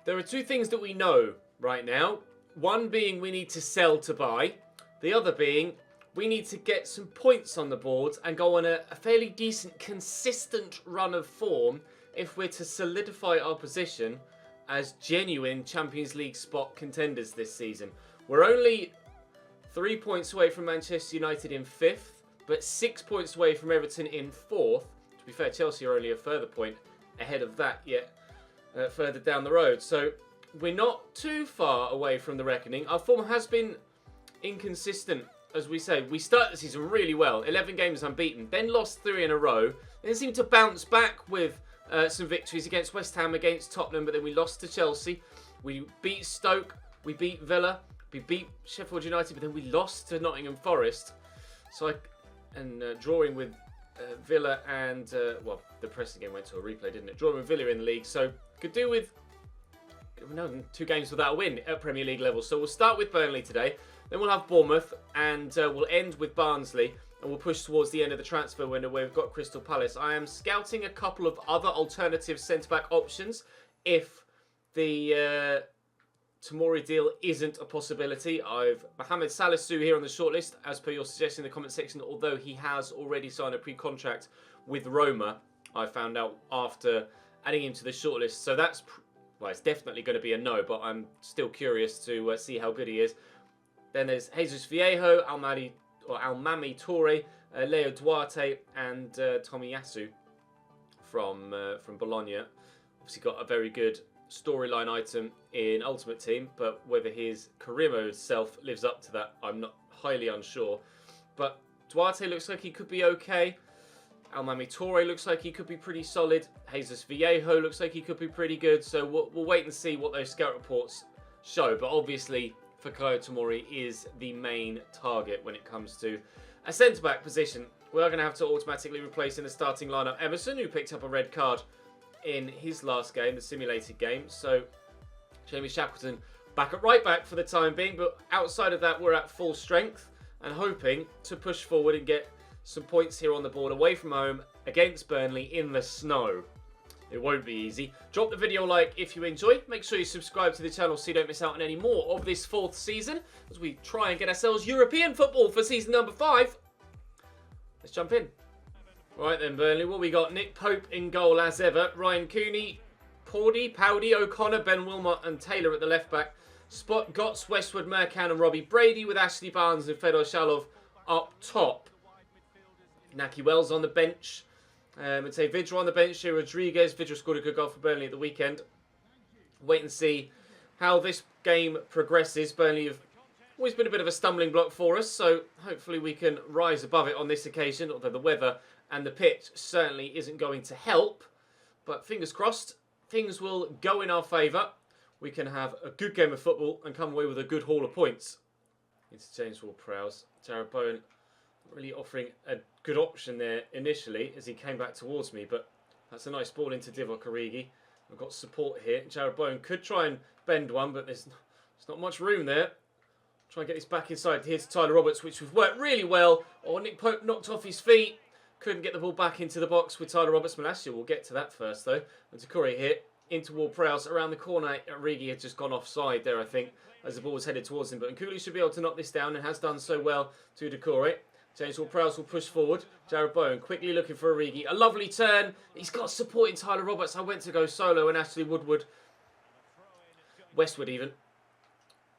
There are two things that we know right now. One being we need to sell to buy. The other being we need to get some points on the board and go on a fairly decent, consistent run of form if we're to solidify our position as genuine Champions League spot contenders this season. We're only 3 points away from Manchester United in 5th, but 6 points away from Everton in 4th. To be fair, Chelsea are only a further point ahead of that yet further down the road. So we're not too far away from the reckoning. Our form has been inconsistent, as we say. We started the season really well, 11 games unbeaten, then lost 3 in a row, then seemed to bounce back with some victories against West Ham, against Tottenham, but then we lost to Chelsea. We beat Stoke, we beat Villa, we beat Sheffield United, but then we lost to Nottingham Forest. So drawing with Villa and, well, the Preston game went to a replay, didn't it? Drawing with Villa in the league, so could do with 2 games without a win at Premier League level. So we'll start with Burnley today, then we'll have Bournemouth, and we'll end with Barnsley, and we'll push towards the end of the transfer window where we've got Crystal Palace. I am scouting a couple of other alternative centre-back options if the Tomori deal isn't a possibility. I've Mohamed Salisu here on the shortlist, as per your suggestion in the comment section, although he has already signed a pre-contract with Roma, I found out after adding him to the shortlist. So that's, well, it's definitely going to be a no, but I'm still curious to see how good he is. Then there's Jesus Viejo, Almami Toure, Leo Duarte, and Tomiyasu from Bologna. Obviously got a very good storyline item in Ultimate Team, but whether his career mode self lives up to that, I'm not highly unsure. But Duarte looks like he could be okay. Almami Toure looks like he could be pretty solid. Jesus Viejo looks like he could be pretty good. So we'll wait and see what those scout reports show. But obviously, Fikayo Tomori is the main target when it comes to a centre-back position. We are going to have to automatically replace in the starting lineup Emerson, who picked up a red card in his last game, the simulated game. So Jamie Shackleton back at right back for the time being. But outside of that, we're at full strength and hoping to push forward and get some points here on the board away from home against Burnley in the snow. It won't be easy. Drop the video a like if you enjoy. Make sure you subscribe to the channel so you don't miss out on any more of this 4th season as we try and get ourselves European football for season number 5. Let's jump in. Right then, Burnley. What we got? Nick Pope in goal as ever. Ryan Cooney, Powdy, O'Connor, Ben Wilmot and Taylor at the left back. Spot Gotts, Westwood, Mercan and Robbie Brady with Ashley Barnes and Fedor Shalov up top. Naki Wells on the bench. Matej Vidra on the bench here. Rodriguez. Vidra scored a good goal for Burnley at the weekend. Wait and see how this game progresses. Burnley have always been a bit of a stumbling block for us, so hopefully we can rise above it on this occasion, although the weather and the pitch certainly isn't going to help. But fingers crossed, things will go in our favour. We can have a good game of football and come away with a good haul of points. Interchange for Prowse. Jared Bowen really offering a good option there initially as he came back towards me, but that's a nice ball into Divock Origi. We've got support here. Jared Bowen could try and bend one, but there's not much room there. Try and get this back inside here to Tyler Roberts, which has worked really well. Oh, Nick Pope knocked off his feet. Couldn't get the ball back into the box with Tyler Roberts. Malacia will get to that first, though. And Takuri here into Ward-Prowse around the corner. Origi had just gone offside there, I think, as the ball was headed towards him. But Nkulu should be able to knock this down and has done so well to Decore. James Ward-Prowse will push forward. Jared Bowen quickly looking for Origi. A lovely turn. He's got support in Tyler Roberts. I went to go solo and Ashley Westwood even,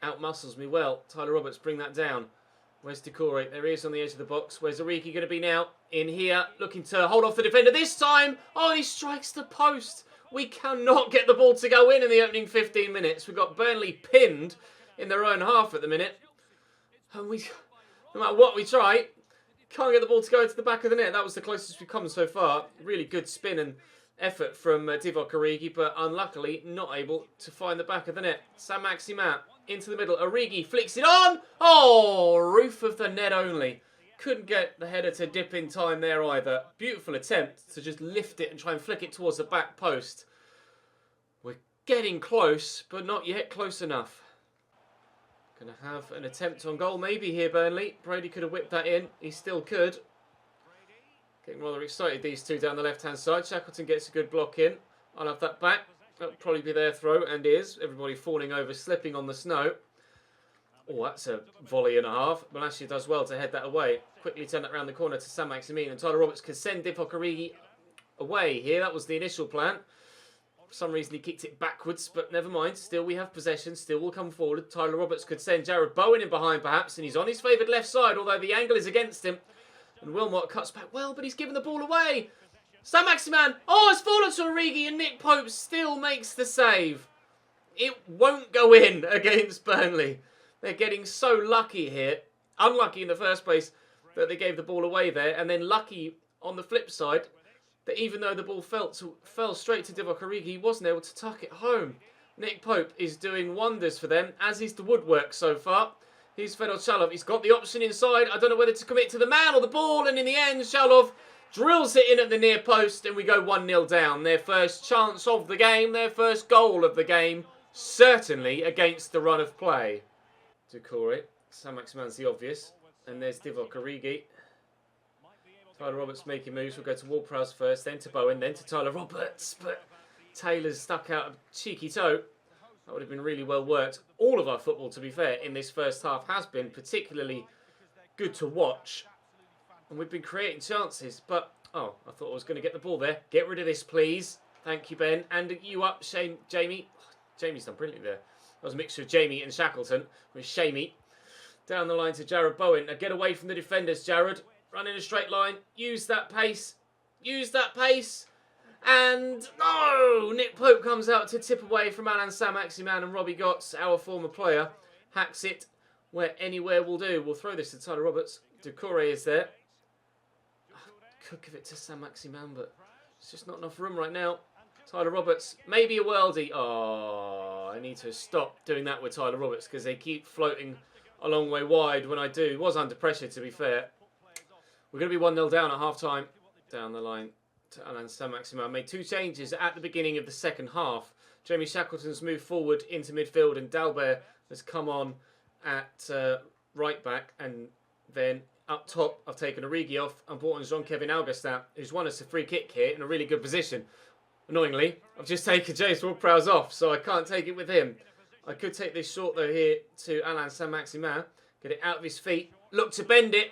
outmuscles me well. Tyler Roberts bring that down. Where's Decore? There he is on the edge of the box. Where's Origi going to be now? In here, looking to hold off the defender this time. Oh, he strikes the post. We cannot get the ball to go in the opening 15 minutes. We've got Burnley pinned in their own half at the minute. And no matter what we try, can't get the ball to go into the back of the net. That was the closest we've come so far. Really good spin and effort from Divock Origi, but unluckily not able to find the back of the net. Saint-Maximin into the middle. Origi flicks it on. Oh, roof of the net only. Couldn't get the header to dip in time there either. Beautiful attempt to just lift it and try and flick it towards the back post. We're getting close, but not yet close enough. Going to have an attempt on goal maybe here, Burnley. Brady could have whipped that in. He still could. Getting rather excited, these two down the left-hand side. Shackleton gets a good block in. I'll have that back. That'll probably be their throw, and is. Everybody falling over, slipping on the snow. Oh, that's a volley and a half. Malacia does well to head that away. Quickly turn that around the corner to Saint-Maximin, and Tyler Roberts can send Divock Origi away here. That was the initial plan. For some reason he kicked it backwards, but never mind. Still we have possession. Still will come forward. Tyler Roberts could send Jared Bowen in behind perhaps, and he's on his favoured left side, although the angle is against him. And Wilmot cuts back well, but he's given the ball away. Saint-Maximin. Oh, it's fallen to Origi, and Nick Pope still makes the save. It won't go in against Burnley. They're getting so lucky here. Unlucky in the first place that they gave the ball away there, and then lucky on the flip side that even though the ball fell straight to Divock Origi, he wasn't able to tuck it home. Nick Pope is doing wonders for them, as is the woodwork so far. Here's Fedor Chalov. He's got the option inside. I don't know whether to commit to the man or the ball, and in the end, Chalov drills it in at the near post, and we go 1-0 down. Their first chance of the game, their first goal of the game, certainly against the run of play. Doucouré. Saint-Maximin's the obvious. And there's Divock Origi. Tyler Roberts making moves. We'll go to Ward-Prowse first, then to Bowen, then to Tyler Roberts. But Taylor's stuck out a cheeky toe. That would have been really well worked. All of our football, to be fair, in this first half has been particularly good to watch. And we've been creating chances. But, oh, I thought I was going to get the ball there. Get rid of this, please. Thank you, Ben. And you up, Jamie. Oh, Jamie's done brilliantly there. That was a mixture of Jamie and Shackleton with Shamey. Down the line to Jared Bowen. Now get away from the defenders, Jared. Run in a straight line. Use that pace. Use that pace. And no! Nick Pope comes out to tip away from Alan Saint-Maximin, and Robbie Gotts, our former player, hacks it where anywhere will do. We'll throw this to Tyler Roberts. Doucouré is there. Could give it to Saint-Maximin, but it's just not enough room right now. Tyler Roberts, maybe a worldie. Oh, I need to stop doing that with Tyler Roberts because they keep floating a long way wide when I do. He was under pressure, to be fair. We're going to be 1-0 down at half-time. Down the line to Alan Saint-Maximin. Made two changes at the beginning of the second half. Jamie Shackleton's moved forward into midfield, and Dalbert has come on at right back. And then up top, I've taken Origi off and brought on Jean-Kevin Augustin, who's won us a free kick here in a really good position. Annoyingly, I've just taken James Ward-Prowse off, so I can't take it with him. I could take this short, though, here to Alan Saint-Maximin. Get it out of his feet. Look to bend it.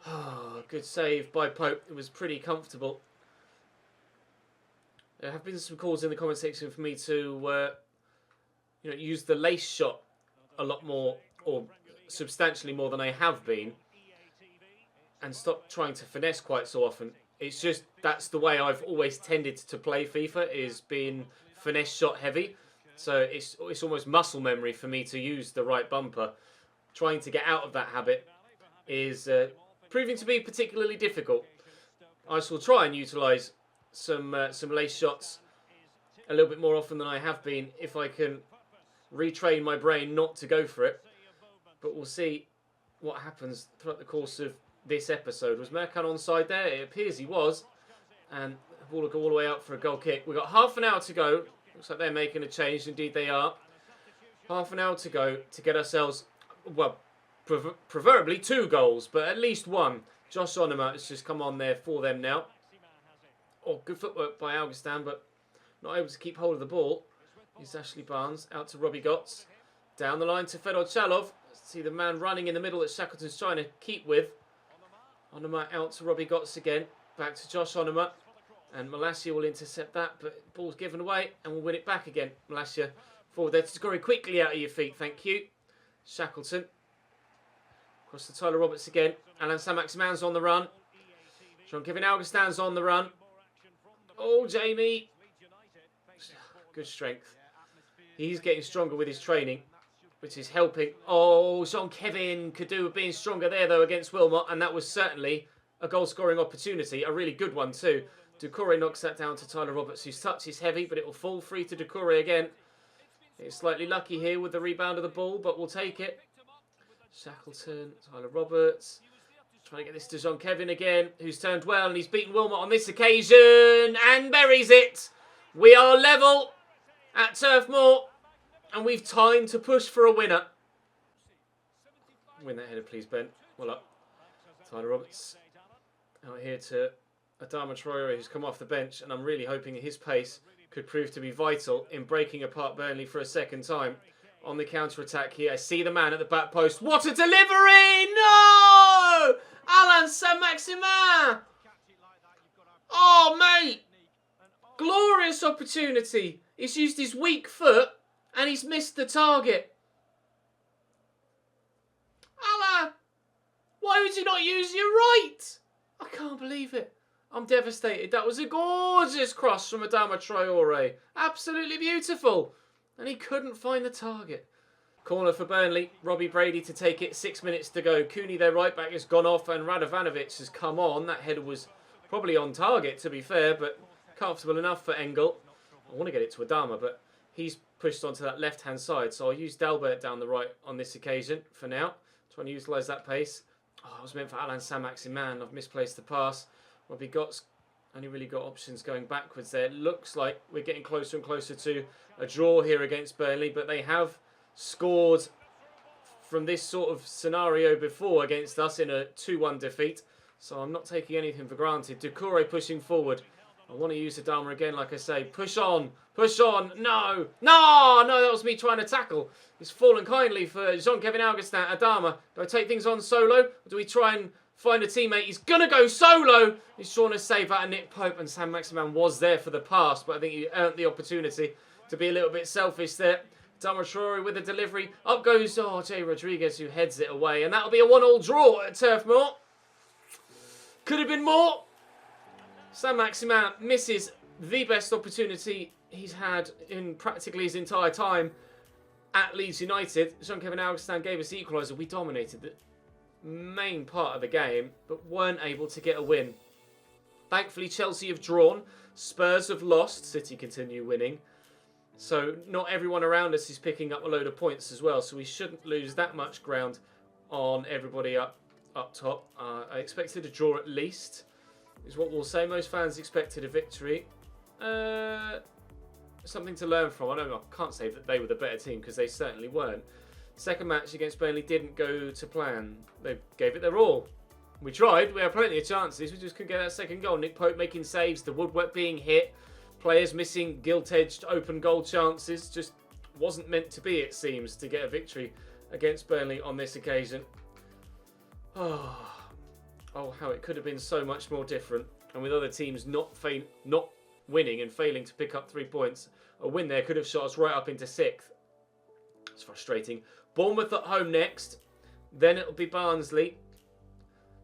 Oh, good save by Pope. It was pretty comfortable. There have been some calls in the comment section for me to use the lace shot a lot more, or substantially more than I have been, and stop trying to finesse quite so often. It's just, that's the way I've always tended to play FIFA, is being finesse shot heavy. So it's almost muscle memory for me to use the right bumper. Trying to get out of that habit is proving to be particularly difficult. I shall try and utilise some lace shots a little bit more often than I have been if I can retrain my brain not to go for it. But we'll see what happens throughout the course of this episode. Was Mercan onside there? It appears he was. And the ball will go all the way out for a goal kick. We've got half an hour to go. Looks like they're making a change. Indeed they are. Half an hour to go to get ourselves, well, preferably 2 goals, but at least 1. Josh Onema has just come on there for them now. Oh, good footwork by Augustin, but not able to keep hold of the ball. Here's Ashley Barnes out to Robbie Gotts. Down the line to Fedor Chalov. See the man running in the middle that Shackleton's trying to keep with. Onema out to Robbie Gotts again. Back to Josh Onema. And Malacia will intercept that, but ball's given away and we'll win it back again. Malacia forward there to score quickly out of your feet. Thank you. Shackleton. Across to Tyler Roberts again. Alan Saint-Maximin's on the run. Jean-Kevin Augustin's on the run. Oh, Jamie. Good strength. He's getting stronger with his training, which is helping. Oh, Jean-Kevin could do with being stronger there, though, against Wilmot. And that was certainly a goal-scoring opportunity. A really good one, too. Doucouré knocks that down to Tyler Roberts, whose touch is heavy, but it will fall free to Doucouré again. He's slightly lucky here with the rebound of the ball, but we'll take it. Shackleton, Tyler Roberts. Trying to get this to Jean-Kevin again, who's turned well, and he's beaten Wilmot on this occasion, and buries it. We are level at Turf Moor, and we've time to push for a winner. Win that header, please, Ben. Well up. Tyler Roberts out here to Adama Traore, who's come off the bench, and I'm really hoping his pace could prove to be vital in breaking apart Burnley for a second time. On the counter-attack here, I see the man at the back post. What a delivery! No! Alain Saint-Maximin! Oh, mate! Glorious opportunity. He's used his weak foot and he's missed the target. Alain! Why would you not use your right? I can't believe it. I'm devastated. That was a gorgeous cross from Adama Traore. Absolutely beautiful. And he couldn't find the target. Corner for Burnley. Robbie Brady to take it. 6 minutes to go. Cooney, their right back, has gone off and Radovanovic has come on. That header was probably on target, to be fair, but comfortable enough for Engel. I want to get it to Adama, but he's pushed onto that left-hand side. So I'll use Dalbert down the right on this occasion for now. Trying to utilise that pace. Oh, it was meant for Alain Saint-Maximin. I've misplaced the pass. Robbie Gott's only really got options going backwards there. It looks like we're getting closer and closer to a draw here against Burnley, but they have scored from this sort of scenario before against us in a 2-1 defeat. So I'm not taking anything for granted. Doucouré pushing forward. I want to use Adama again, like I say. Push on. Push on. No. No, that was me trying to tackle. It's fallen kindly for Jean-Kevin Augustin. Adama, do I take things on solo? Or do we try and find a teammate? He's going to go solo. He's trying to save out of Nick Pope, and Saint-Maximin was there for the pass, but I think he earned the opportunity to be a little bit selfish there. Adama Traore with a delivery. Up goes Jay Rodriguez, who heads it away, and that'll be a 1-1 draw at Turf Moor. Could have been more. Saint-Maximin misses the best opportunity he's had in practically his entire time at Leeds United. Jean-Kevin Augustin gave us the equaliser. We dominated the main part of the game, but weren't able to get a win. Thankfully, Chelsea have drawn. Spurs have lost. City continue winning. So not everyone around us is picking up a load of points as well. So we shouldn't lose that much ground on everybody up top. I expected a draw at least, is what we'll say. Most fans expected a victory. Something to learn from. I can't say that they were the better team because they certainly weren't. Second match against Burnley didn't go to plan. They gave it their all. We tried. We had plenty of chances. We just couldn't get that second goal. Nick Pope making saves. The woodwork being hit. Players missing gilt-edged open goal chances. Just wasn't meant to be, it seems, to get a victory against Burnley on this occasion. Oh, how it could have been so much more different. And with other teams not winning and failing to pick up 3 points, a win there could have shot us right up into 6th. It's frustrating. Bournemouth at home next. Then it'll be Barnsley.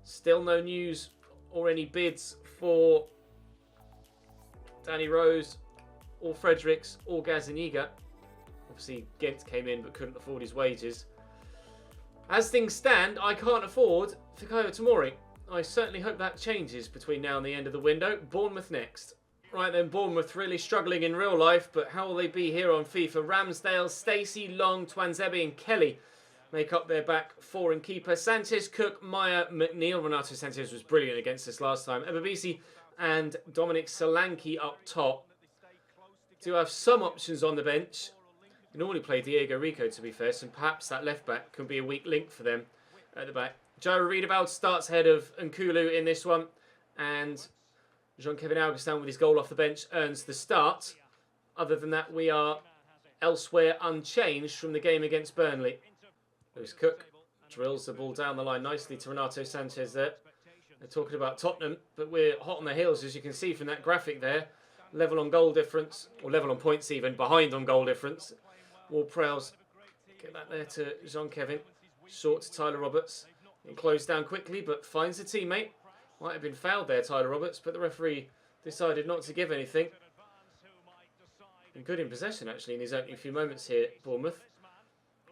Still no news or any bids for Danny Rose or Fredericks or Gazaniga. Obviously, Ghent came in but couldn't afford his wages. As things stand, I can't afford Fikayo Tomori. I certainly hope that changes between now and the end of the window. Bournemouth next. Right then, Bournemouth really struggling in real life, but how will they be here on FIFA? Ramsdale, Stacey, Long, Twanzebe and Kelly make up their back four and keeper. Sanchez, Cook, Meyer, McNeil. Renato Sanchez was brilliant against us last time. Ebabisi and Dominic Solanke up top. Do have some options on the bench. We normally play Diego Rico, to be fair, so perhaps that left back can be a weak link for them at the back. Joe Riedewald starts ahead of Nkulu in this one, and Jean-Kevin Augustin with his goal off the bench earns the start. Other than that, we are elsewhere unchanged from the game against Burnley. Lewis Cook drills the ball down the line nicely to Renato Sanchez there. They're talking about Tottenham, but we're hot on the heels, as you can see from that graphic there. Level on goal difference, or level on points even, behind on goal difference. Ward-Prowse, get that there to Jean-Kevin. Short to Tyler Roberts. It closed down quickly, but finds a teammate. Might have been fouled there, Tyler Roberts, but the referee decided not to give anything. Been good in possession, actually, in his opening few moments here at Bournemouth.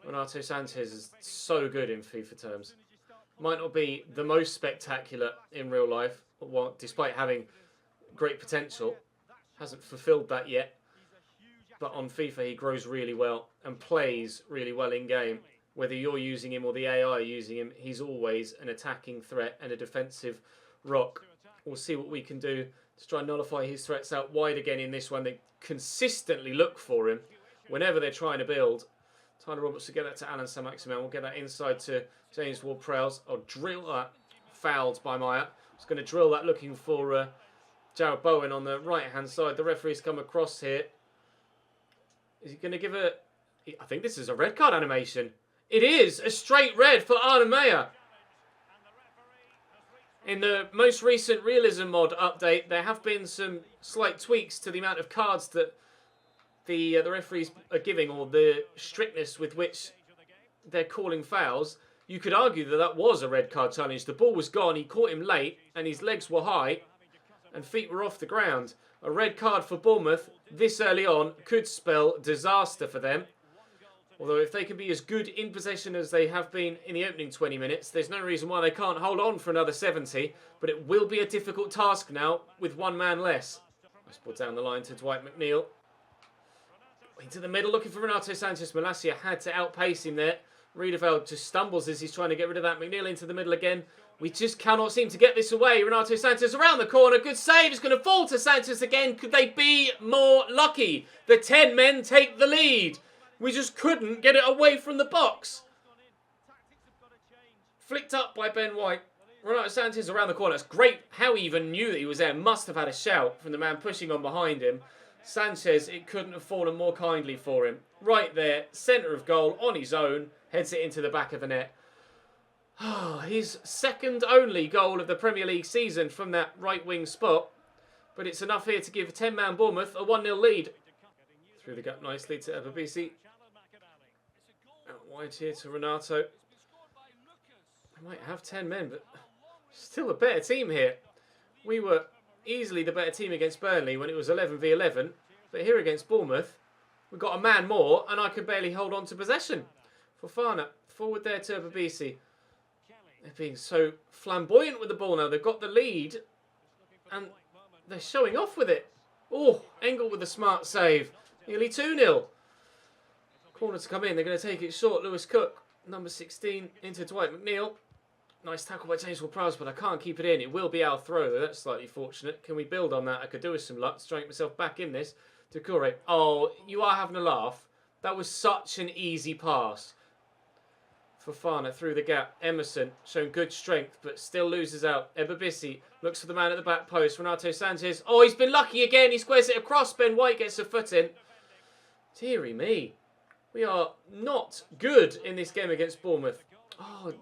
Renato Sanchez is so good in FIFA terms. Might not be the most spectacular in real life, despite having great potential. Hasn't fulfilled that yet. But on FIFA, he grows really well and plays really well in game. Whether you're using him or the AI are using him, he's always an attacking threat and a defensive rock. We'll see what we can do to try and nullify his threats out wide again in this one. They consistently look for him whenever they're trying to build. Tyler Roberts will get that to Alain Saint-Maximin. We'll get that inside to James Ward-Prowse. I'll drill that. Fouled by Meyer. I was going to drill that looking for Jarrod Bowen on the right-hand side. The referee's come across here. Is he going to give a... I think this is a red card animation. It is a straight red for Arne Meyer. In the most recent realism mod update, there have been some slight tweaks to the amount of cards that the referees are giving, or the strictness with which they're calling fouls. You could argue that that was a red card challenge. The ball was gone, he caught him late, and his legs were high, and feet were off the ground. A red card for Bournemouth this early on could spell disaster for them. Although if they can be as good in possession as they have been in the opening 20 minutes, there's no reason why they can't hold on for another 70. But it will be a difficult task now with one man less. Nice ball down the line to Dwight McNeil. Into the middle, looking for Renato Sanchez. Malacia had to outpace him there. Riedeveld just stumbles as he's trying to get rid of that. McNeil into the middle again. We just cannot seem to get this away. Renato Sanchez around the corner. Good save. It's going to fall to Sanchez again. Could they be more lucky? The 10 men take the lead. We just couldn't get it away from the box. Flicked up by Ben White. Renato Sanchez around the corner. It's great how he even knew that he was there. Must have had a shout from the man pushing on behind him. Sanchez, it couldn't have fallen more kindly for him. Right there, centre of goal on his own. Heads it into the back of the net. His second only goal of the Premier League season from that right wing spot. But it's enough here to give 10-man Bournemouth a 1-0 lead. Through the gap nicely to Ebabisi. Out wide here to Renato. They might have 10 men, but still a better team here. We were easily the better team against Burnley when it was 11 v 11. But here against Bournemouth, we've got a man more and I can barely hold on to possession. Fofana, forward there to Ebabisi. They're being so flamboyant with the ball now. They've got the lead and they're showing off with it. Oh, Engel with a smart save. Nearly 2-0. Corner to come in. They're going to take it short. Lewis Cook, number 16, into Dwight McNeil. Nice tackle by James Ward-Prowse, but I can't keep it in. It will be our throw, though. That's slightly fortunate. Can we build on that? I could do with some luck. Strike myself back in this. Doucouré. Oh, you are having a laugh. That was such an easy pass. Fofana through the gap. Emerson showing good strength, but still loses out. Ebabisi looks for the man at the back post. Renato Sanchez. Oh, he's been lucky again. He squares it across. Ben White gets a foot in. Deary me. We are not good in this game against Bournemouth. Oh,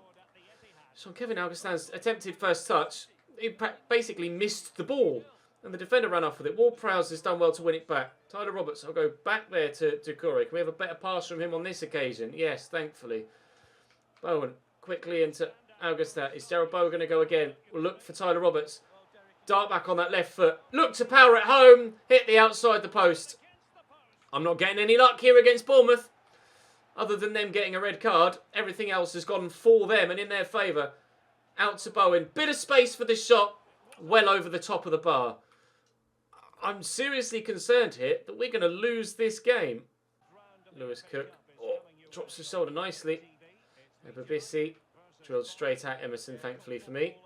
Jean-Kevin Augustin's attempted first touch. He basically missed the ball. And the defender ran off with it. Ward-Prowse has done well to win it back. Tyler Roberts, I'll go back there to Doucouré. Can we have a better pass from him on this occasion? Yes, thankfully. Bowen quickly into Augustin. Is Jarrod Bowen going to go again? We'll look for Tyler Roberts. Dart back on that left foot. Look to power it home. Hit the outside the post. I'm not getting any luck here against Bournemouth. Other than them getting a red card, everything else has gone for them and in their favour. Out to Bowen. Bit of space for this shot. Well over the top of the bar. I'm seriously concerned here that we're going to lose this game. Lewis Cook drops his shoulder nicely. Ebabisi drilled straight at Emerson, thankfully for me.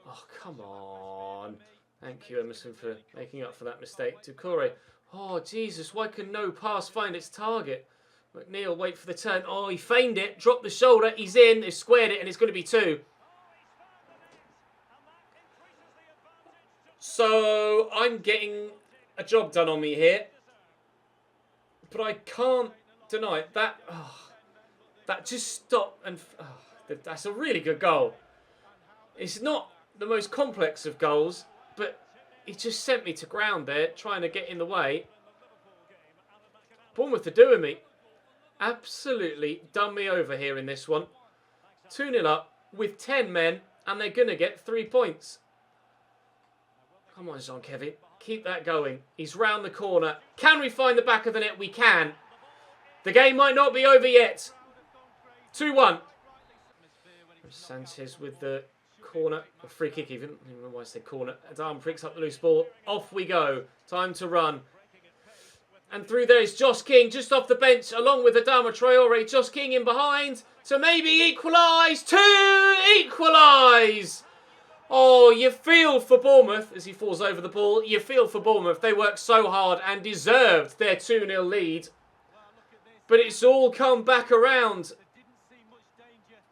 Oh, come on. Thank you, Emerson, for making up for that mistake. Doucouré. Oh, Jesus, why can no pass find its target? McNeil, wait for the turn. Oh, he feigned it, dropped the shoulder, he's in, they've squared it, and it's going to be 2. So, I'm getting a job done on me here. But I can't deny it. That just stopped, and that's a really good goal. It's not the most complex of goals, but he just sent me to ground there, trying to get in the way. Bournemouth are doing me. Absolutely done me over here in this one. 2-0 up with 10 men, and they're going to get 3 points. Come on, Jean-Kevin. Keep that going. He's round the corner. Can we find the back of the net? We can. The game might not be over yet. 2-1. Sanchez with the corner. A free kick even. I don't know why I said corner. Adam pricks up the loose ball. Off we go. Time to run. And through there is Josh King just off the bench along with Adama Traore. Josh King in behind to maybe equalise. 2! Equalise! Oh, you feel for Bournemouth as he falls over the ball. You feel for Bournemouth. They worked so hard and deserved their 2-0 lead. But it's all come back around.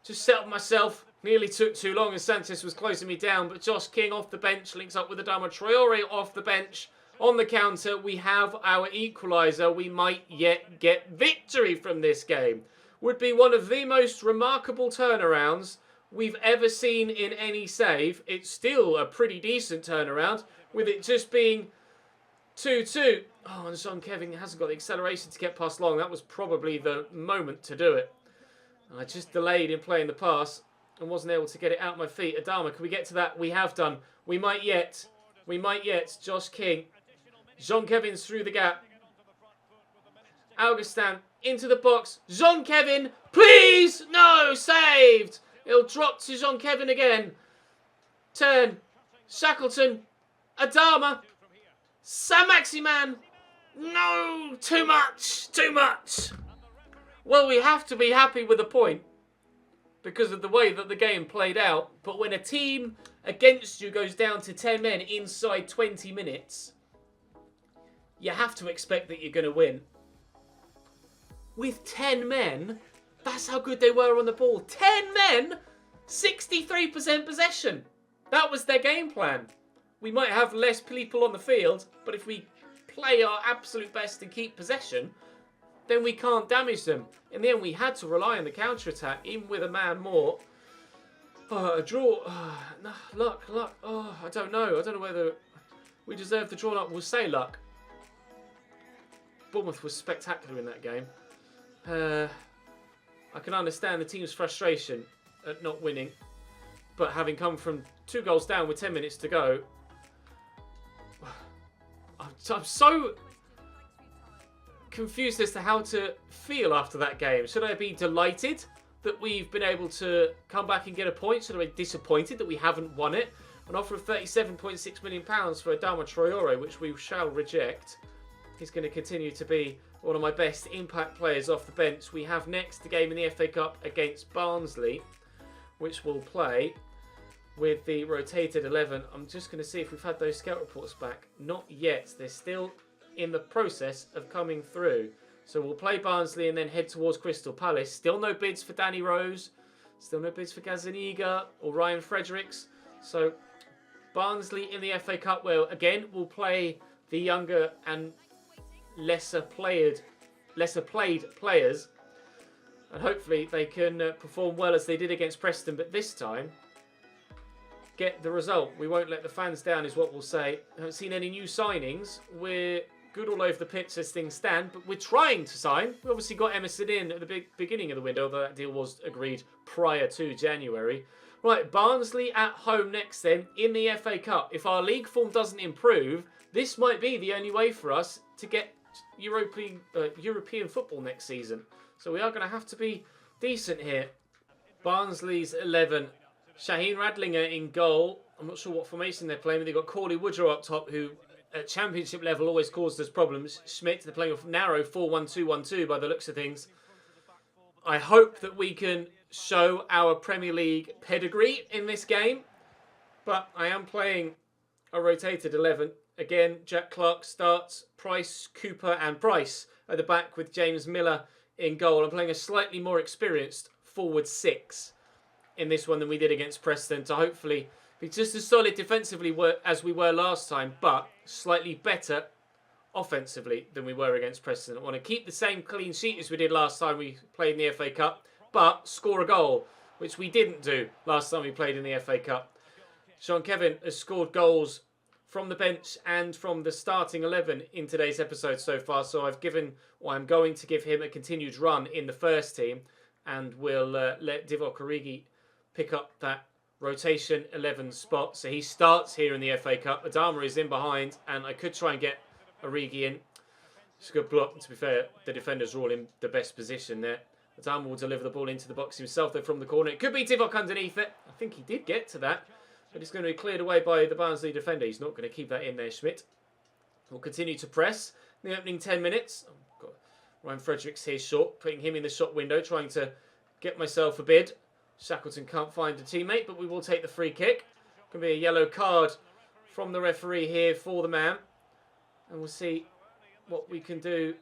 Just settled myself. Nearly took too long as Sanchez was closing me down, but Josh King off the bench links up with Adama Traore off the bench. On the counter, we have our equaliser. We might yet get victory from this game. Would be one of the most remarkable turnarounds we've ever seen in any save. It's still a pretty decent turnaround, with it just being 2-2. Oh, and Sean Kevin hasn't got the acceleration to get past Long. That was probably the moment to do it. I just delayed in playing the pass and wasn't able to get it out my feet. Adama, can we get to that? We have done. We might yet. We might yet. Josh King. Jean Kevin's through the gap. Augustin into the box. Jean Kevin, please! No, saved! It'll drop to Jean Kevin again. Turn. Shackleton. Adama. Saint-Maximin. No, too much. Too much. Well, we have to be happy with a point because of the way that the game played out. But when a team against you goes down to 10 men inside 20 minutes, you have to expect that you're going to win. With 10 men, that's how good they were on the ball. 10 men, 63% possession. That was their game plan. We might have less people on the field, but if we play our absolute best and keep possession, then we can't damage them. In the end, we had to rely on the counter-attack, even with a man more. A draw. No, luck. Oh, I don't know. I don't know whether we deserve the draw or not. We'll say luck. Bournemouth was spectacular in that game. I can understand the team's frustration at not winning, but having come from 2 goals down with 10 minutes to go, I'm so confused as to how to feel after that game. Should I be delighted that we've been able to come back and get a point? Should I be disappointed that we haven't won it? An offer of £37.6 million for Adama Traore, which we shall reject. He's going to continue to be one of my best impact players off the bench. We have next the game in the FA Cup against Barnsley, which we'll play with the rotated 11. I'm just going to see if we've had those scout reports back. Not yet. They're still in the process of coming through. So we'll play Barnsley and then head towards Crystal Palace. Still no bids for Danny Rose. Still no bids for Gazaniga or Ryan Fredericks. So Barnsley in the FA Cup, where again we'll play the younger and lesser played players, and hopefully they can perform well as they did against Preston, but this time get the result. We won't let the fans down is what we'll say. Haven't seen any new signings. We're good all over the pitch as things stand, but we're trying to sign. We obviously got Emerson in at the beginning of the window, although that deal was agreed prior to January. Right, Barnsley at home next then in the FA Cup. If our league form doesn't improve, this might be the only way for us to get European football next season. So we are going to have to be decent here. Barnsley's 11. Shaheen Radlinger in goal. I'm not sure what formation they're playing, but they've got Corley Woodrow up top, who at championship level always caused us problems. Schmidt, they're playing a narrow 4-1-2-1-2 by the looks of things. I hope that we can show our Premier League pedigree in this game, but I am playing a rotated 11. Again, Jack Clark starts, Price, Cooper and Price at the back with James Miller in goal. I'm playing a slightly more experienced forward 6 in this one than we did against Preston to hopefully be just as solid defensively as we were last time, but slightly better offensively than we were against Preston. I want to keep the same clean sheet as we did last time we played in the FA Cup, but score a goal, which we didn't do last time we played in the FA Cup. Sean Kevin has scored goals from the bench and from the starting 11 in today's episode so far. So I'm going to give him a continued run in the first team, and we'll let Divock Origi pick up that rotation 11 spot. So he starts here in the FA Cup. Adama is in behind, and I could try and get Origi in. It's a good block. To be fair, the defenders are all in the best position there. Adama will deliver the ball into the box himself, though, from the corner. It could be Divock underneath it. I think he did get to that, but it's going to be cleared away by the Barnsley defender. He's not going to keep that in there, Schmidt. We'll continue to press in the opening 10 minutes. I've got Ryan Fredericks here short, putting him in the shot window, trying to get myself a bid. Shackleton can't find a teammate, but we will take the free kick. Going to be a yellow card from the referee here for the man. And we'll see what we can do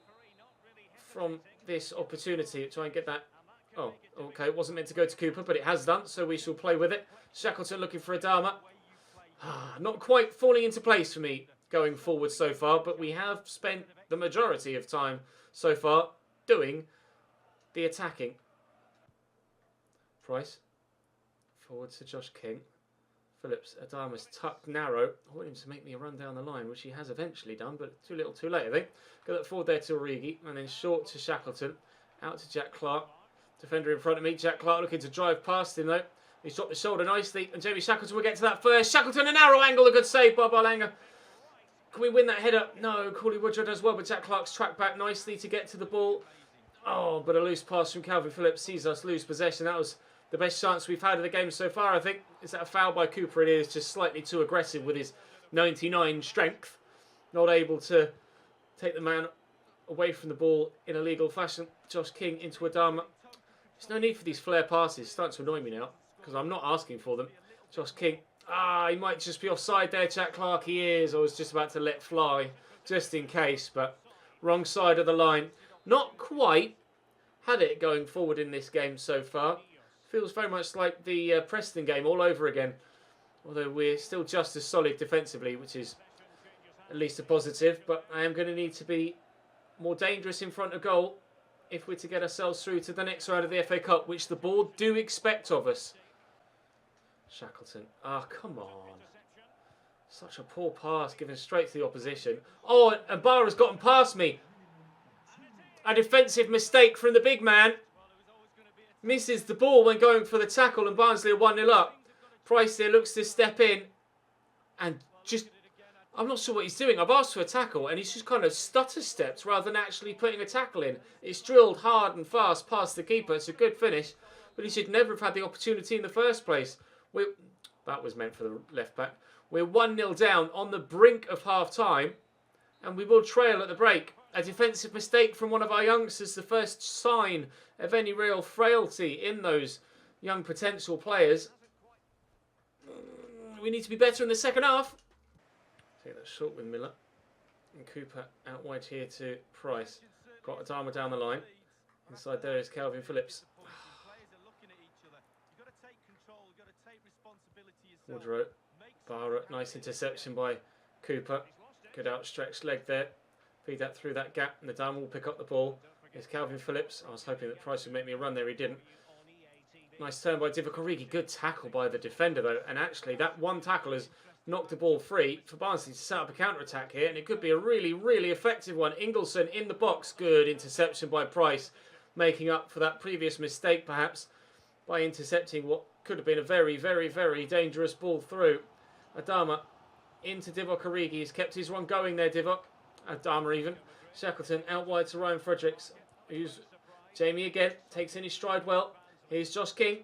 from this opportunity. Try and get that Oh, okay. It wasn't meant to go to Cooper, but it has done, so we shall play with it. Shackleton looking for Adama. Not quite falling into place for me going forward so far, but we have spent the majority of time so far doing the attacking. Price. Forward to Josh King. Phillips, Adama's tucked narrow. I want him to make me a run down the line, which he has eventually done, but too little too late, I think. Got that forward there to Origi, and then short to Shackleton. Out to Jack Clark. Defender in front of me. Jack Clark looking to drive past him, though. He's dropped the shoulder nicely, and Jamie Shackleton will get to that first. Shackleton, a narrow angle, a good save by Barlanger. Can we win that header? No, Cooley Woodrow does well, but Jack Clark's tracked back nicely to get to the ball. Oh, but a loose pass from Calvin Phillips sees us lose possession. That was the best chance we've had of the game so far, I think. Is that a foul by Cooper? It is, just slightly too aggressive with his 99 strength. Not able to take the man away from the ball in a legal fashion. Josh King into Adama. There's no need for these flare passes. It's starting to annoy me now, because I'm not asking for them. Josh King. He might just be offside there, Jack Clark. He is. I was just about to let fly, just in case, but wrong side of the line. Not quite had it going forward in this game so far. Feels very much like the Preston game all over again. Although we're still just as solid defensively, which is at least a positive. But I am going to need to be more dangerous in front of goal if we're to get ourselves through to the next round of the FA Cup, which the board do expect of us. Shackleton. Come on. Such a poor pass given straight to the opposition. Oh, and Barra's gotten past me. A defensive mistake from the big man. Misses the ball when going for the tackle, and Barnsley are 1-0 up. Price there looks to step in and just... I'm not sure what he's doing. I've asked for a tackle and he's just kind of stutter stepped rather than actually putting a tackle in. It's drilled hard and fast past the keeper. It's a good finish, but he should never have had the opportunity in the first place. That was meant for the left back. We're 1-0 down on the brink of half-time, and we will trail at the break. A defensive mistake from one of our youngsters, the first sign of any real frailty in those young potential players. We need to be better in the second half. Take that short with Miller. And Cooper out wide here to Price. Got Adama down the line. Inside there is Calvin Phillips. Woodrow. Barra. Nice interception by Cooper. Good outstretched leg there. Feed that through that gap, and Adama will pick up the ball. Here's Calvin Phillips. I was hoping that Price would make me a run there. He didn't. Nice turn by Divock Origi. Good tackle by the defender, though. And actually, that one tackle has knocked the ball free for Barnsley to set up a counter-attack here. And it could be a really, really effective one. Ingleson in the box. Good interception by Price. Making up for that previous mistake, perhaps, by intercepting what could have been a very, very, very dangerous ball through. Adama into Divock Origi. He's kept his run going there, Divock. Adama even. Shackleton out wide to Ryan Fredericks. Who's Jamie again. Takes in his stride well. Here's Josh King.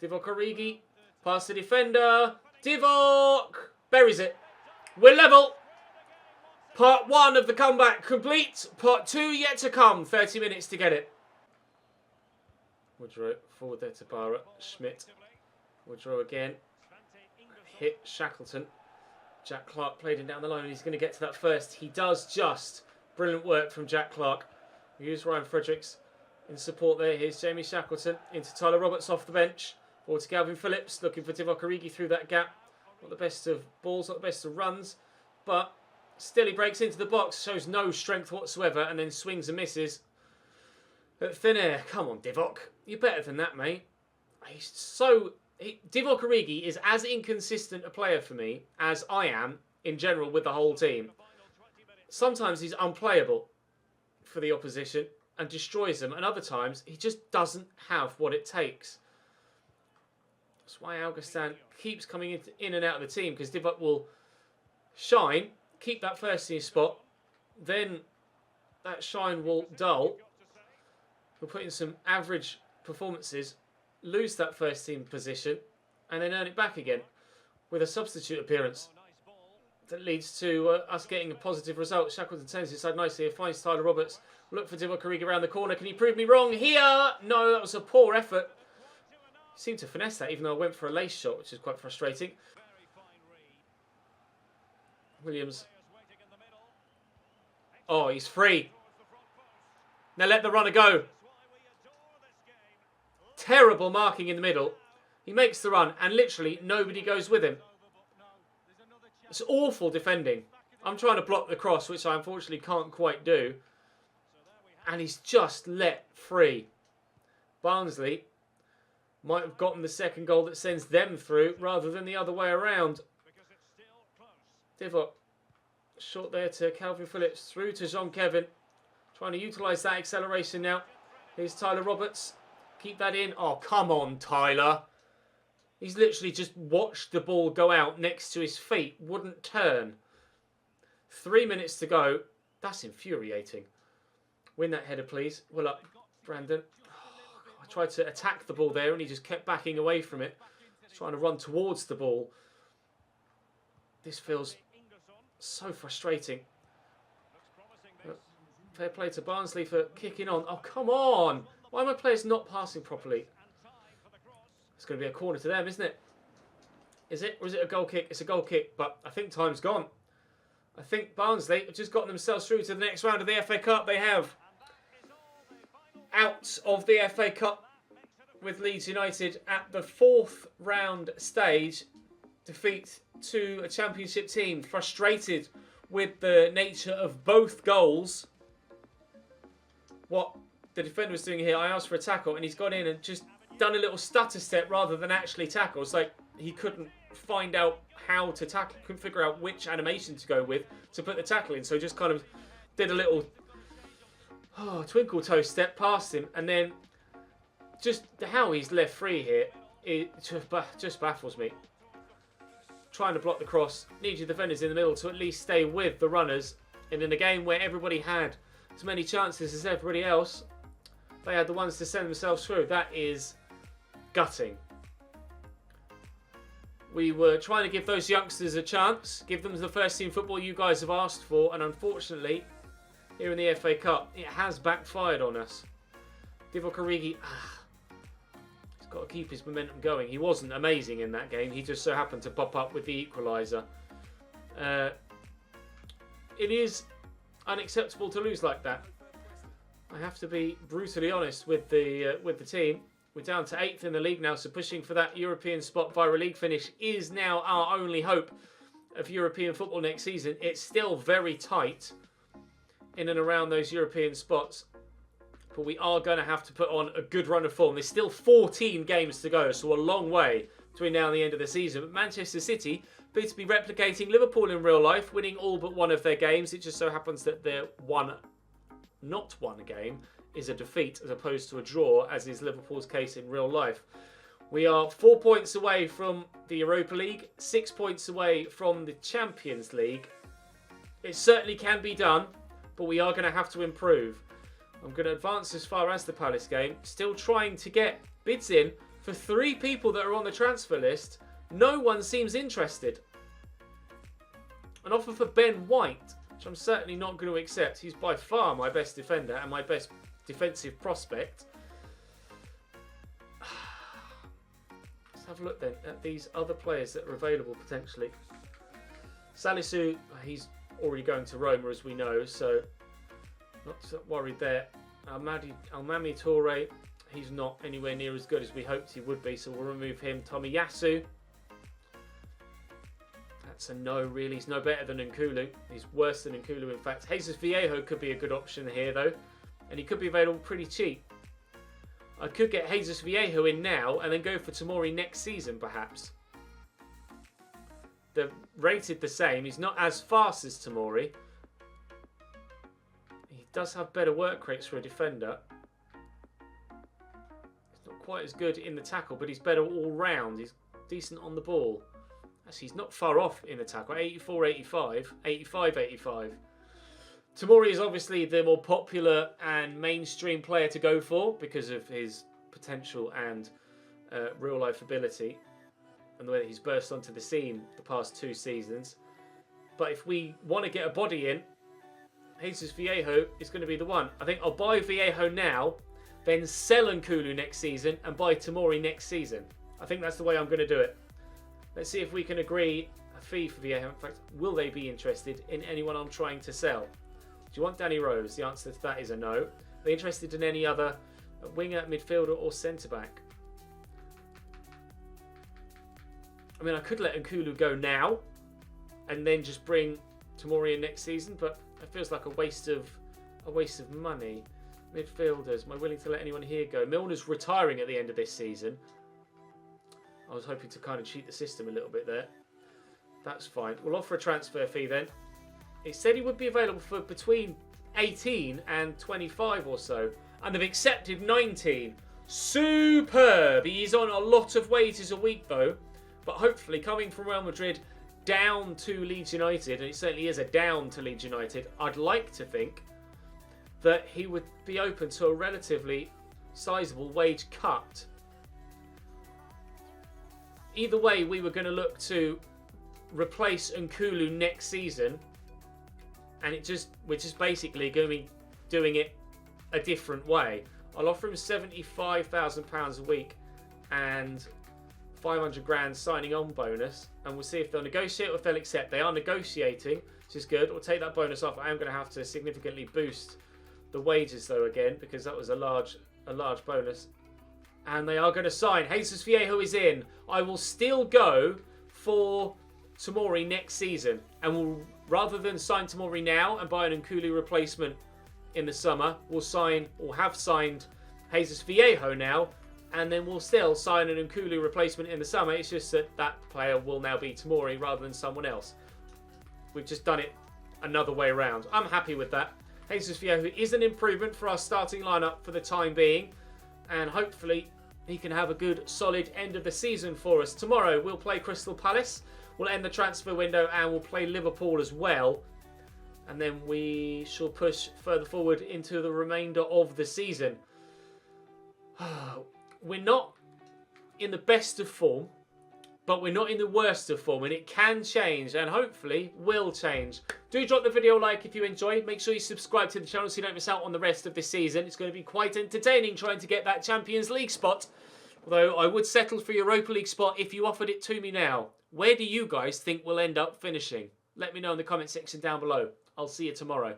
Divock Origi. Past the defender. Divock! Buries it. We're level. Part 1 of the comeback complete. Part 2 yet to come. 30 minutes to get it. Woodrow forward there to Barra. Schmidt. Woodrow again. Hit Shackleton. Jack Clark played him down the line and he's going to get to that first. He does just. Brilliant work from Jack Clark. We use Ryan Fredericks in support there. Here's Jamie Shackleton into Tyler Roberts off the bench. Forward to Calvin Phillips, looking for Divock Origi through that gap. Not the best of balls, not the best of runs, but still he breaks into the box, shows no strength whatsoever, and then swings and misses. At thin air. Come on, Divock. You're better than that, mate. Divock Origi is as inconsistent a player for me as I am in general with the whole team. Sometimes he's unplayable for the opposition and destroys them, and other times he just doesn't have what it takes. That's why Augustin keeps coming in and out of the team, because Divock will shine, keep that first team spot, then that shine will dull. We'll put in some average performances, lose that first team position, and then earn it back again with a substitute appearance that leads to us getting a positive result. Shackleton turns inside nicely here, finds Tyler Roberts. Look for Divock Origi around the corner. Can he prove me wrong here? No, that was a poor effort. Seemed to finesse that, even though I went for a lace shot, which is quite frustrating. Williams. Oh, he's free. Now let the runner go. Terrible marking in the middle. He makes the run and literally nobody goes with him. It's awful defending. I'm trying to block the cross, which I unfortunately can't quite do. And he's just let free. Barnsley might have gotten the second goal that sends them through rather than the other way around. Divock. Short there to Calvin Phillips. Through to Jean-Kevin. Trying to utilise that acceleration now. Here's Tyler Roberts. Keep that in. Oh, come on, Tyler. He's literally just watched the ball go out next to his feet. Wouldn't turn. 3 minutes to go. That's infuriating. Win that header, please. Well up, Brandon. Oh, I tried to attack the ball there and he just kept backing away from it. Trying to run towards the ball. This feels so frustrating. Fair play to Barnsley for kicking on. Oh, come on. Why are my players not passing properly? It's going to be a corner to them, isn't it? Is it? Or is it a goal kick? It's a goal kick, but I think time's gone. I think Barnsley have just gotten themselves through to the next round of the FA Cup. They have. Out of the FA Cup with Leeds United at the 4th round stage. Defeat to a championship team. Frustrated with the nature of both goals. What the defender was doing here, I asked for a tackle and he's gone in and just done a little stutter step rather than actually tackle. It's like he couldn't find out how to tackle, couldn't figure out which animation to go with to put the tackle in. So just kind of did a little twinkle toe step past him, and then just how he's left free here, it just baffles me. Trying to block the cross, needs your defenders in the middle to at least stay with the runners. And in a game where everybody had as many chances as everybody else, they had the ones to send themselves through. That is gutting. We were trying to give those youngsters a chance, give them the first team football you guys have asked for, and unfortunately, here in the FA Cup, it has backfired on us. Divock Origi, he's got to keep his momentum going. He wasn't amazing in that game. He just so happened to pop up with the equaliser. It is unacceptable to lose like that. I have to be brutally honest with the team. We're down to 8th in the league now, so pushing for that European spot via a league finish is now our only hope of European football next season. It's still very tight in and around those European spots, but we are going to have to put on a good run of form. There's still 14 games to go, so a long way between now and the end of the season. But Manchester City appear to be replicating Liverpool in real life, winning all but one of their games. It just so happens that their not one game is a defeat as opposed to a draw, as is Liverpool's case in real life. We are 4 points away from the Europa League, 6 points away from the Champions League. It certainly can be done, but we are going to have to improve. I'm going to advance as far as the Palace game, still trying to get bids in for 3 people that are on the transfer list. No one seems interested. An offer for Ben White, which I'm certainly not going to accept. He's by far my best defender and my best defensive prospect. Let's have a look then at these other players that are available potentially. Salisu, he's already going to Roma as we know, so not so worried there. Almami Toure, he's not anywhere near as good as we hoped he would be, so we'll remove him. Tomiyasu, that's a no really. He's no better than Nkulu. He's worse than Nkulu in fact. Jesus Viejo could be a good option here though, and he could be available pretty cheap. I could get Jesus Viejo in now and then go for Tomori next season perhaps. They're rated the same. He's not as fast as Tomori. He does have better work rates for a defender. He's not quite as good in the tackle, but he's better all round. He's decent on the ball. Actually, he's not far off in the tackle. 84-85, 85-85. Tomori is obviously the more popular and mainstream player to go for because of his potential and real-life ability and the way that he's burst onto the scene the past 2 seasons. But if we want to get a body in, Jesus Viejo is going to be the one. I think I'll buy Viejo now, then sell Nkulu next season and buy Tomori next season. I think that's the way I'm going to do it. Let's see if we can agree a fee for Viejo. In fact, will they be interested in anyone I'm trying to sell? Do you want Danny Rose? The answer to that is a no. Are they interested in any other winger, midfielder or centre-back? I mean, I could let Nkulu go now and then just bring Tomori in next season, but it feels like a waste of money. Midfielders, am I willing to let anyone here go? Milner's retiring at the end of this season. I was hoping to kind of cheat the system a little bit there. That's fine. We'll offer a transfer fee then. It said he would be available for between 18 and 25 or so. And they've accepted 19. Superb! He's on a lot of wages a week though. But hopefully coming from Real Madrid down to Leeds United, and it certainly is a down to Leeds United, I'd like to think that he would be open to a relatively sizable wage cut. Either way, we were going to look to replace Nkulu next season, and we're just basically going to be doing it a different way. I'll offer him £75,000 a week and 500 grand signing on bonus, and we'll see if they'll negotiate or if they'll accept. They are negotiating, which is good. We'll take that bonus off. I am going to have to significantly boost the wages though again, because that was a large bonus. And they are going to sign. Jesus Viejo is in. I will still go for Tomori next season, and we'll, rather than sign Tomori now and buy an Nkulu replacement in the summer, we'll sign or have signed Jesus Viejo now, and then we'll still sign an Nkulu replacement in the summer. It's just that that player will now be Tomori rather than someone else. We've just done it another way around. I'm happy with that. Jesus Viejo is an improvement for our starting lineup for the time being, and hopefully he can have a good solid end of the season for us. Tomorrow we'll play Crystal Palace. We'll end the transfer window and we'll play Liverpool as well. And then we shall push further forward into the remainder of the season. We're not in the best of form, but we're not in the worst of form, and it can change and hopefully will change. Do drop the video a like if you enjoy. Make sure you subscribe to the channel so you don't miss out on the rest of this season. It's going to be quite entertaining trying to get that Champions League spot. Although I would settle for Europa League spot if you offered it to me now. Where do you guys think we'll end up finishing? Let me know in the comment section down below. I'll see you tomorrow.